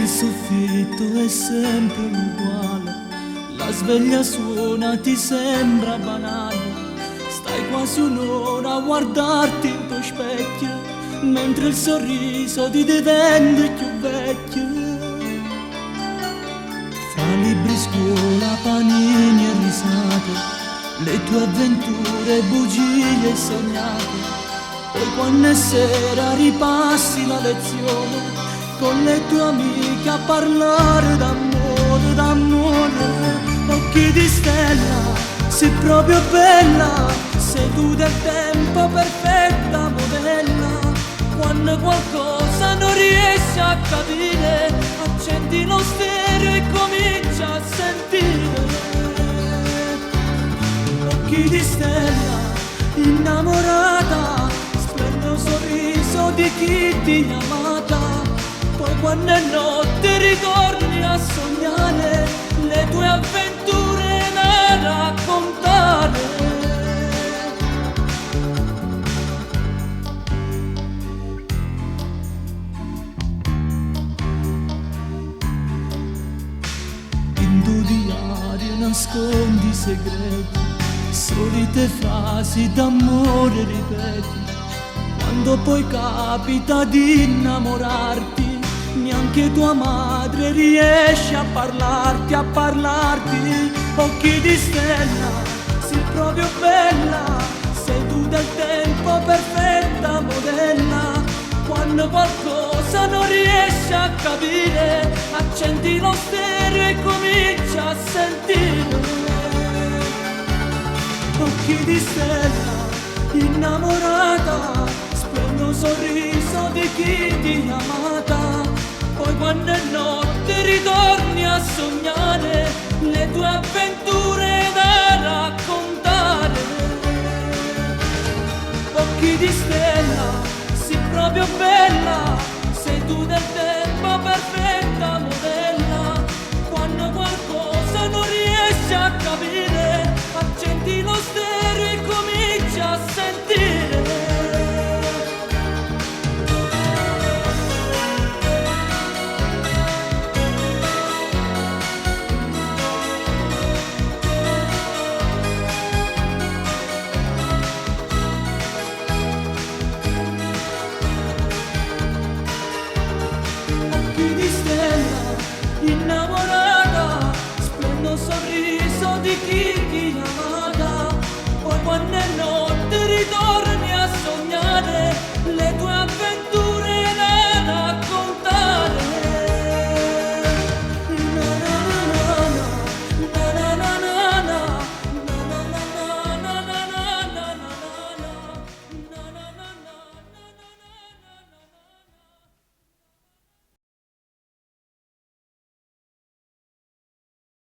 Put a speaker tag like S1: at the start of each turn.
S1: il soffitto è sempre uguale, la sveglia suona, ti sembra banale. Stai quasi un'ora a guardarti in tuo specchio, mentre il sorriso ti diventa più vecchio. Fra libri, scuola, panini e risate, le tue avventure, bugie sognate. Poi quando è sera ripassi la lezione con le tue amiche a parlare d'amore, d'amore. Occhi di stella, sei proprio bella, sei tu del tempo, perfetta modella. Quando qualcosa non riesci a capire, accendi lo stereo e comincia a sentire. Occhi di stella, innamorata, splendido sorriso di chi ti ha amata. Poi quando è notte ritorni a sognare le tue avventure da raccontare. In tuo diario nascondi i segreti, solite frasi d'amore ripeti. Quando poi capita di innamorarti, neanche tua madre riesce a parlarti, a parlarti. Occhi di stella, sei proprio bella, sei tu del tempo, perfetta modella. Quando qualcosa non riesci a capire, accendi lo stereo e comincia a sentire. Occhi di stella, innamorata, splendido sorriso di chi ti ha amata. Poi quando è notte ritorni a sognare le tue avventure da raccontare. Occhi di stella, sei proprio bella, sei tu del tempo, perfetta modella. Quando qualcosa non riesci a capire, accendi lo stereo e comincia a sentire. Innamorata, splendido sorriso di chi ti ha amata. Poi quando è notte ritorna